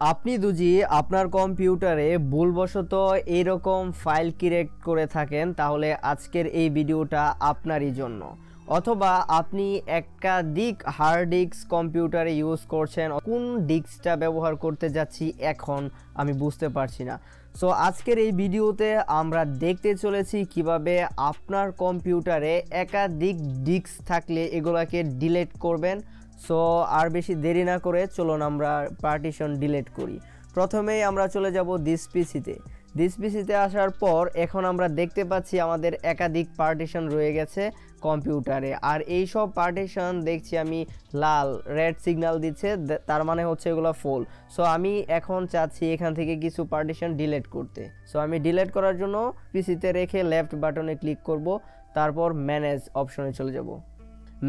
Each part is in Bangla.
আপনি যদি আপনার কম্পিউটারে ভুলবশত এইরকম ফাইল ক্রিয়েট করে থাকেন তাহলে আজকের এই ভিডিওটা আপনারই জন্য। অথবা আপনি একাধিক হার্ড ডিস্ক কম্পিউটারে ইউজ করছেন, কোন ডিস্কটা ব্যবহার করতে যাচ্ছি এখন আমি বুঝতে পারছি না। সো আজকের এই ভিডিওতে আমরা দেখতে চলেছি কিভাবে আপনার কম্পিউটারে একাধিক ডিস্ক থাকলে এগুলাকে ডিলিট করবেন। সো আর বেশি দেরি না করে চলুন আমরা পার্টিশন ডিলিট করি। প্রথমেই আমরা চলে যাব দিস পিসিতে আসার পর এখন আমরা দেখতে পাচ্ছি আমাদের একাধিক পার্টিশন রয়ে গেছে কম্পিউটারে, আর এই সব পার্টিশন দেখছি আমি লাল রেড সিগন্যাল দিচ্ছে, তার মানে হচ্ছে এগুলো ফুল। সো আমি এখন চাচ্ছি এখান থেকে কিছু পার্টিশন ডিলিট করতে। সো আমি ডিলিট করার জন্য পিসিতে রেখে লেফট বাটনে ক্লিক করব, তারপর ম্যানেজ অপশনে চলে যাব।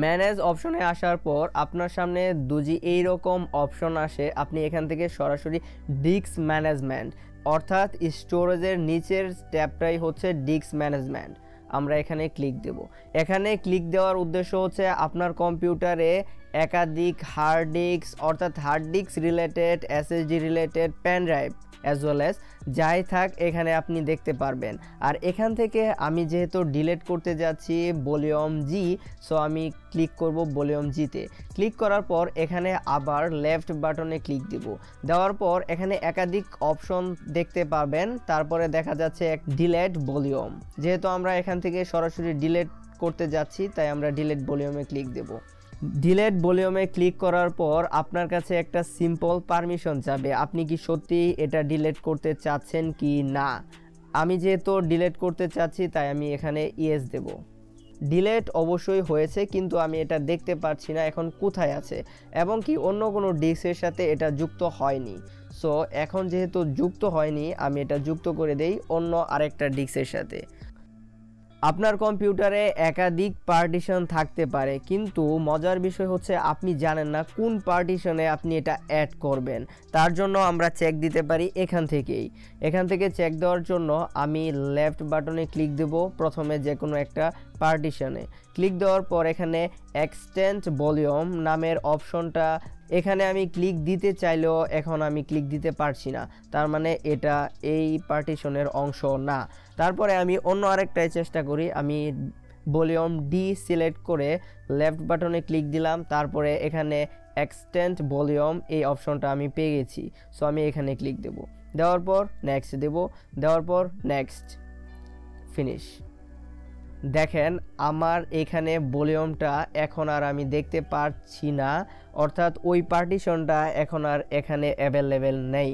ম্যানেজ অপশনে আসার পর আপনার সামনে দুজি এইরকম অপশন আসে, আপনি এখান থেকে সরাসরি ডিস্ক ম্যানেজমেন্ট অর্থাৎ স্টোরেজের নিচের ট্যাবটাই হচ্ছে ডিস্ক ম্যানেজমেন্ট, আমরা এখানে ক্লিক দেব। এখানে ক্লিক দেওয়ার উদ্দেশ্য হচ্ছে আপনার কম্পিউটারে একাধিক হার্ড ডিস্ক অর্থাৎ hard disk related, SSD related, pen drive as well as যাই থাক এখানে আপনি দেখতে পারবেন। আর এখান থেকে আমি যেহেতু ডিলিট করতে যাচ্ছি ভলিউম জি, সো আমি ক্লিক করব ভলিউম জিতে। ক্লিক করার পর এখানে আবার লেফট বাটনে ক্লিক দিব, দেওয়ার পর এখানে একাধিক অপশন দেখতে পাবেন, তারপরে দেখা যাচ্ছে ডিলিট ভলিউম। যেহেতু আমরা এখান থেকে সরাসরি ডিলিট করতে যাচ্ছি তাই আমরা ডিলিট ভলিউমে ক্লিক দেব। ডিলিট ভলিউমে ক্লিক করার পর আপনার কাছে একটা সিম্পল পারমিশন চাবে, আপনি কি সত্যি এটা ডিলিট করতে চাচ্ছেন কি না। আমি যেহেতু ডিলিট করতে চাচ্ছি তাই আমি এখানে ইয়েস দেব। ডিলিট অবশ্যই হয়েছে, কিন্তু আমি এটা দেখতে পাচ্ছি না এখন কোথায় আছে, এবং কি অন্য কোনো ডিস্কের সাথে এটা যুক্ত হয়নি। সো এখন যেহেতু যুক্ত হয়নি আমি এটা যুক্ত করে দেই অন্য আরেকটা ডিস্কের সাথে। আপনার কম্পিউটারে একাধিক পার্টিশন থাকতে পারে, কিন্তু মজার বিষয় হচ্ছে আপনি জানেন না কোন পার্টিশনে আপনি এটা অ্যাড করবেন। তার জন্য আমরা চেক দিতে পারি এখান থেকে চেক দেওয়ার জন্য আমি লেফট বাটনে ক্লিক দেব, প্রথমে যে কোনো একটা পার্টিশনে ক্লিক দেওয়ার পর এখানে এক্সটেন্ড ভলিউম নামের অপশনটা, এখানে আমি ক্লিক দিতে চাইলেও এখন আমি ক্লিক দিতে পারছি না, তার মানে এটা এই পার্টিশনের অংশ না। তারপরে আমি অন্য আরেকটাই চেষ্টা করি, আমি ভলিউম ডি সিলেক্ট করে লেফট বাটনে ক্লিক দিলাম, তারপরে এখানে এক্সটেন্ড ভলিউম এই অপশনটা আমি পেয়ে গেছি। সো আমি এখানে ক্লিক দেব, দেওয়ার পর নেক্সট দেব, দেওয়ার পর নেক্সট, ফিনিশ। দেখেন আমার এখানে ভলিউমটা এখন আর আমি দেখতে পাচ্ছি না, অর্থাৎ ওই পার্টিশনটা এখন আর এখানে অ্যাভেলেবেল নেই।